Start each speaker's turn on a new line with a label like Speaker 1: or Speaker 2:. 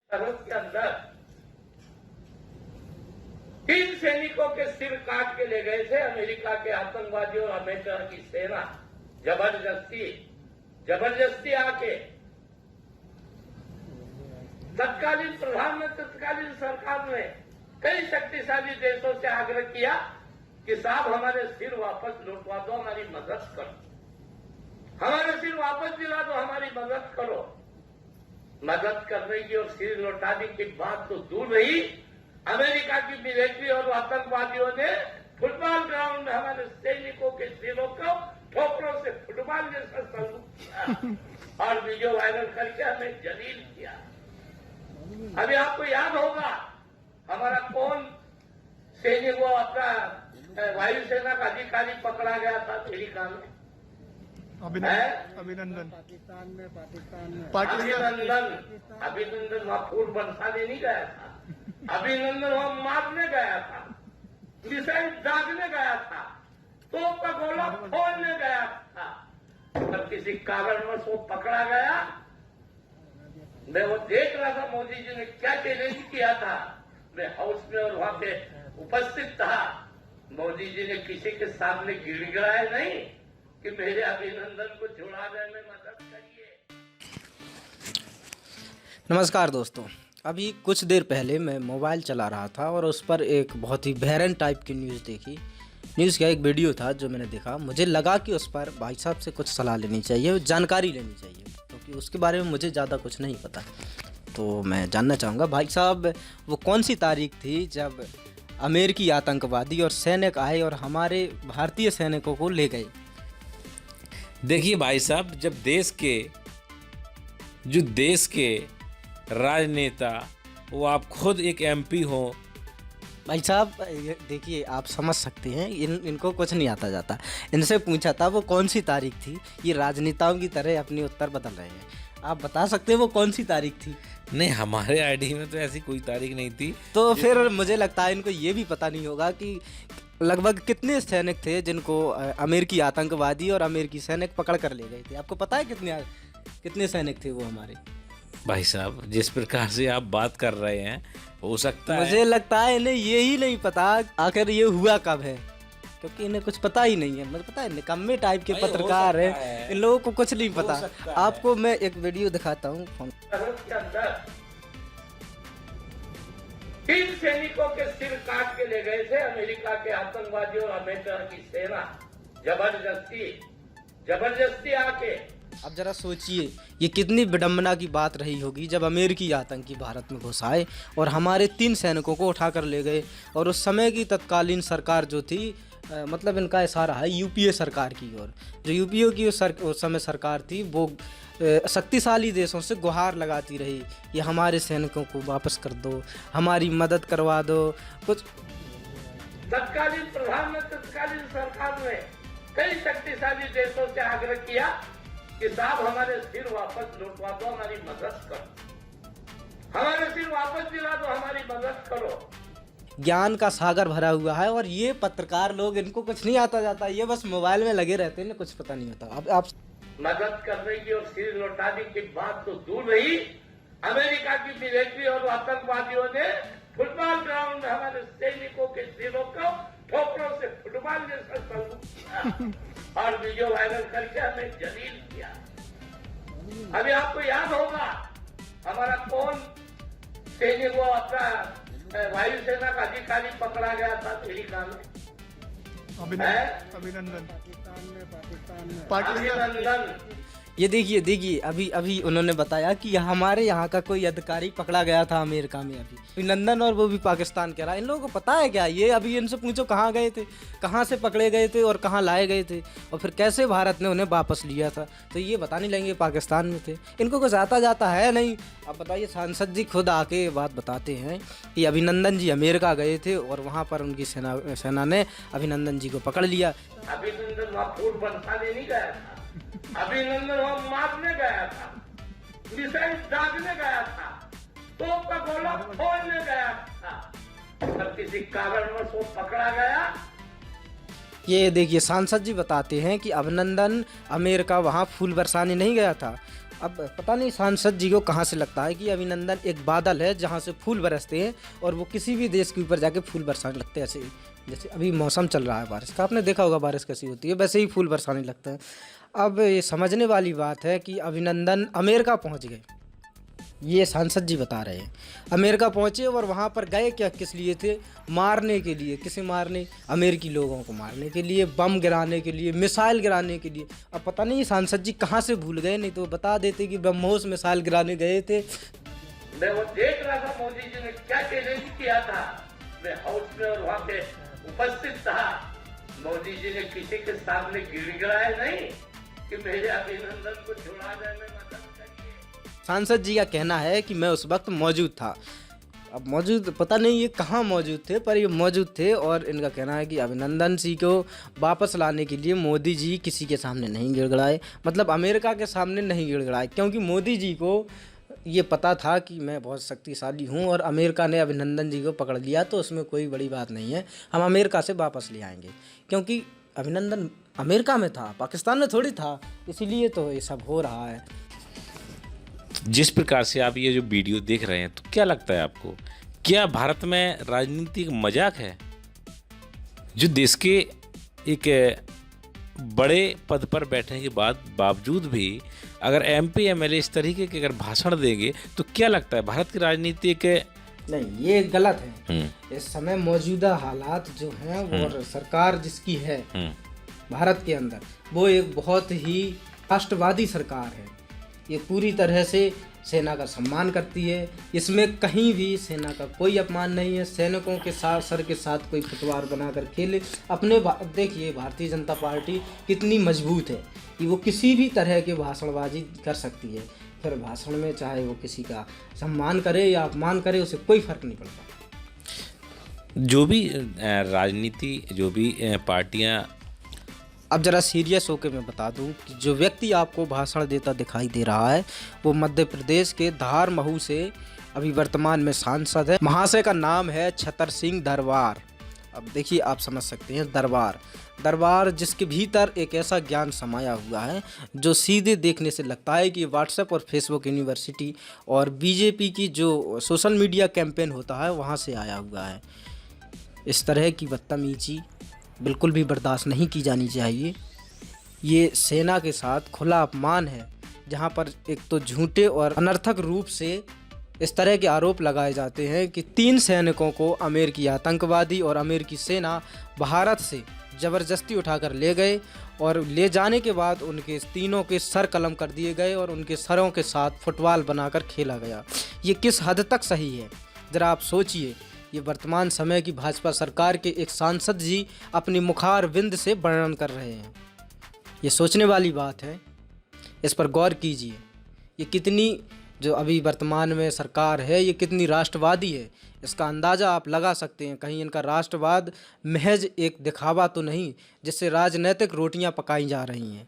Speaker 1: सरहद के अंदर 3 सैनिकों के सिर काट के ले गए थे अमेरिका के आतंकवादियों और अमेरिका की सेना। जबरदस्ती आके तत्कालीन प्रधानमंत्री, तत्कालीन सरकार ने कई शक्तिशाली देशों से आग्रह किया कि साहब हमारे सिर वापस लौटवा दो, हमारी मदद करो, हमारे सिर वापस दिला दो, हमारी मदद करो। मदद करने की और सिर लौटाने की बात तो दूर रही, अमेरिका की मिलिट्री और आतंकवादियों ने फुटबॉल ग्राउंड में हमारे सैनिकों के सिरों को ठोकरों से फुटबॉल जैसा सलूट किया और वीडियो वायरल करके हमें जलील किया। अभी आपको याद होगा हमारा कौन सैनिक, वो अपना वायुसेना का अधिकारी पकड़ा गया था अमेरिका में,
Speaker 2: अभिनंदन
Speaker 1: अभिनंदन वहां फूल बरसाने नहीं गया था, अभिनंदन वहां मारने गया था, मिसाइल दागने गया था, तोप का गोला फोड़ने गया था। पर किसी कारणवश वो पकड़ा गया। मैं वो देख रहा था मोदी जी ने क्या चैलेंज किया था, मैं हाउस में और वहां पे उपस्थित था। मोदी जी ने किसी के सामने गिड़गिड़ाया नहीं कि मेरे अभिनंदन को छुड़ाने में मदद करिए।
Speaker 3: नमस्कार दोस्तों, अभी कुछ देर पहले मैं मोबाइल चला रहा था और उस पर एक बहुत ही बहरन टाइप की न्यूज़ देखी। न्यूज़ का एक वीडियो था जो मैंने देखा, मुझे लगा कि उस पर भाई साहब से कुछ सलाह लेनी चाहिए, जानकारी लेनी चाहिए, क्योंकि उसके बारे में मुझे ज़्यादा कुछ नहीं पता। तो मैं जानना चाहूँगा भाई साहब, वो कौन सी तारीख थी जब अमेरिकी आतंकवादी और सैनिक आए और हमारे भारतीय सैनिकों को ले गए?
Speaker 4: देखिए भाई साहब, जब देश के राजनेता, वो आप खुद एक एमपी हो।
Speaker 3: भाई साहब देखिए, आप समझ सकते हैं, इनको कुछ नहीं आता जाता। इनसे पूछा था वो कौन सी तारीख थी, ये राजनेताओं की तरह अपने उत्तर बदल रहे हैं। आप बता सकते हैं वो कौन सी तारीख थी?
Speaker 4: नहीं, हमारे आईडी में तो ऐसी कोई तारीख नहीं थी।
Speaker 3: तो फिर मुझे लगता है इनको ये भी पता नहीं होगा कि लगभग कितने सैनिक थे जिनको अमेरिकी आतंकवादी और अमेरिकी सैनिक पकड़ कर ले गए थे। आपको पता है कितने सैनिक थे वो हमारे?
Speaker 4: भाई साहब, जिस प्रकार से आप बात कर रहे हैं, हो सकता है
Speaker 3: मुझे लगता है इन्हें ये ही नहीं पता आखिर ये हुआ कब है, क्योंकि इन्हें कुछ पता ही नहीं है। मुझे पता है निकम्मे टाइप के पत्रकार हैं, इन लोगों को कुछ नहीं पता। आपको मैं एक वीडियो दिखाता हूँ।
Speaker 1: सरहद के अंदर 3 सैनिकों के सिर काट के ले गए थे अमेरिका के आतंकवादियों और अमेरिका की सेना। जबरदस्ती आके।
Speaker 3: अब जरा सोचिए, ये कितनी विडंबना की बात रही होगी जब अमेरिकी आतंकी भारत में घुस आए और हमारे 3 सैनिकों को उठाकर ले गए। और उस समय की तत्कालीन सरकार जो थी, मतलब इनका इशारा है यूपीए सरकार की ओर। जो यूपीए की उस समय सरकार थी, वो शक्तिशाली देशों से गुहार लगाती रही, ये हमारे सैनिकों को वापस कर दो, हमारी मदद करवा दो। कुछ
Speaker 1: तत्कालीन प्रधानमंत्री, तत्कालीन सरकार ने कई शक्तिशाली देशों से आग्रह किया कि साहब हमारे सिर वापस लौटवा दो, हमारी मदद करो, हमारे सिर वापस दिला दो, हमारी मदद करो।
Speaker 3: ज्ञान का सागर भरा हुआ है और ये पत्रकार लोग, इनको कुछ नहीं आता जाता, ये बस मोबाइल में लगे रहते हैं, कुछ पता नहीं होता। अब आप
Speaker 1: मदद करने की और सिर लौटाने की बात तो दूर रही, अमेरिका की मिलिट्री और आतंकवादियों ने फुटबॉल ग्राउंड में हमारे सैनिकों के सिरों को ठोकरों से फुटबॉल जैसा सलूट किया और वीडियो वायरल करके हमें जलील किया। अभी आपको याद होगा हमारा कौन सैनिक, वो अपना वायुसेना का अधिकारी पकड़ा गया था अमेरिका में,
Speaker 2: अभिनंदन
Speaker 3: ये देखिए अभी उन्होंने बताया कि हमारे यहाँ का कोई अधिकारी पकड़ा गया था अमेरिका में। अभिनंदन, और वो भी पाकिस्तान कह रहा है। इन लोगों को पता है क्या ये? अभी इनसे पूछो कहाँ गए थे, कहाँ से पकड़े गए थे और कहाँ लाए गए थे, और फिर कैसे भारत ने उन्हें वापस लिया था, तो ये बता नहीं लेंगे पाकिस्तान में थे। इनको कुछ आता जाता है नहीं। अब बताइए, सांसद जी खुद आके बात बताते हैं कि अभिनंदन जी अमेरिका गए थे और वहाँ पर उनकी सेना ने अभिनंदन जी को पकड़ लिया।
Speaker 1: अभिनंदन वहां फूल बरसाने नहीं गया था, अभिनंदन वहां मारने गया था, मिसाइल दागने गया था, तोप का गोला फोड़ने गया था। पर किसी कारणवश वो पकड़ा गया।
Speaker 3: ये देखिए, सांसद जी बताते हैं कि अभिनंदन अमेरिका वहाँ फूल बरसाने नहीं गया था, अब पता नहीं सांसद जी को कहाँ से लगता है कि अभिनंदन एक बादल है जहाँ से फूल बरसते हैं और वो किसी भी देश के ऊपर जाके फूल बरसाने लगते हैं। ऐसे जैसे अभी मौसम चल रहा है बारिश का, आपने देखा होगा बारिश कैसी होती है, वैसे ही फूल बरसाने लगते हैं। अब ये समझने वाली बात है कि अभिनंदन अमेरिका पहुँच गए, ये सांसद जी बता रहे हैं। अमेरिका पहुँचे और वहाँ पर गए क्या, किस लिए थे? मारने के लिए। किसे मारने? अमेरिकी लोगों को मारने के लिए, बम गिराने के लिए, मिसाइल गिराने के लिए। अब पता नहीं सांसद जी कहाँ से भूल गए, नहीं तो बता देते कि ब्रह्मोस मिसाइल गिराने गए थे।
Speaker 1: मैं वो देख रहा था मोदी जी ने क्या चैलेंज किया था, मैं हाउस में और वहाँ पे उपस्थित था। मोदी जी ने किसी के सामने गिड़गिड़ाया नहीं कि मेरे अभिनंदन को छुड़ाने में मदद करिए।
Speaker 3: सांसद जी का कहना है कि मैं उस वक्त मौजूद था। अब मौजूद पता नहीं ये कहाँ मौजूद थे, पर ये मौजूद थे। और इनका कहना है कि अभिनंदन जी को वापस लाने के लिए मोदी जी किसी के सामने नहीं गिड़गिड़ाए, मतलब अमेरिका के सामने नहीं गिड़गिड़ाए, क्योंकि मोदी जी को ये पता था कि मैं बहुत शक्तिशाली हूँ और अमेरिका ने अभिनंदन जी को पकड़ लिया तो उसमें कोई बड़ी बात नहीं है, हम अमेरिका से वापस ले आएंगे। क्योंकि अभिनंदन अमेरिका में था, पाकिस्तान में थोड़ी था, इसीलिए तो ये सब हो रहा है।
Speaker 4: जिस प्रकार से आप ये जो वीडियो देख रहे हैं, तो क्या लगता है आपको, क्या भारत में राजनीति एक मजाक है? जो देश के एक बड़े पद पर बैठने के बावजूद भी अगर एमपी एमएलए इस तरीके के अगर भाषण देंगे, तो क्या लगता है भारत की राजनीति एक
Speaker 3: नहीं, ये गलत है। इस समय मौजूदा हालात जो हैं वो और सरकार जिसकी है भारत के अंदर, वो एक बहुत ही राष्ट्रवादी सरकार है। ये पूरी तरह से सेना का सम्मान करती है, इसमें कहीं भी सेना का कोई अपमान नहीं है। सैनिकों के साथ सर के साथ कोई फुटवार बनाकर खेले अपने देखिए भारतीय जनता पार्टी कितनी मजबूत है कि वो किसी भी तरह की भाषणबाजी कर सकती है। फिर भाषण में चाहे वो किसी का सम्मान करे या अपमान करे, उसे कोई फर्क नहीं पड़ता।
Speaker 4: जो भी राजनीति, जो भी पार्टियां।
Speaker 3: अब ज़रा सीरियस होकर मैं बता दूं कि जो व्यक्ति आपको भाषण देता दिखाई दे रहा है वो मध्य प्रदेश के धार महू से अभी वर्तमान में सांसद है। महाशय का नाम है छतर सिंह दरबार। अब देखिए, आप समझ सकते हैं दरबार जिसके भीतर एक ऐसा ज्ञान समाया हुआ है जो सीधे देखने से लगता है कि व्हाट्सएप और फेसबुक यूनिवर्सिटी और बीजेपी की जो सोशल मीडिया कैंपेन होता है वहाँ से आया हुआ है। इस तरह की बदतमीजी बिल्कुल भी बर्दाश्त नहीं की जानी चाहिए। ये सेना के साथ खुला अपमान है, जहाँ पर एक तो झूठे और अनर्थक रूप से इस तरह के आरोप लगाए जाते हैं कि 3 सैनिकों को अमेरिकी आतंकवादी और अमेरिकी सेना भारत से ज़बरदस्ती उठाकर ले गए और ले जाने के बाद उनके तीनों के सर कलम कर दिए गए और उनके सरों के साथ फुटबॉल बनाकर खेला गया। ये किस हद तक सही है, ज़रा आप सोचिए। ये वर्तमान समय की भाजपा सरकार के एक सांसद जी अपनी मुखार विंद से वर्णन कर रहे हैं। ये सोचने वाली बात है, इस पर गौर कीजिए। ये कितनी जो अभी वर्तमान में सरकार है ये कितनी राष्ट्रवादी है, इसका अंदाज़ा आप लगा सकते हैं। कहीं इनका राष्ट्रवाद महज एक दिखावा तो नहीं जिससे राजनीतिक रोटियां पकाई जा रही हैं।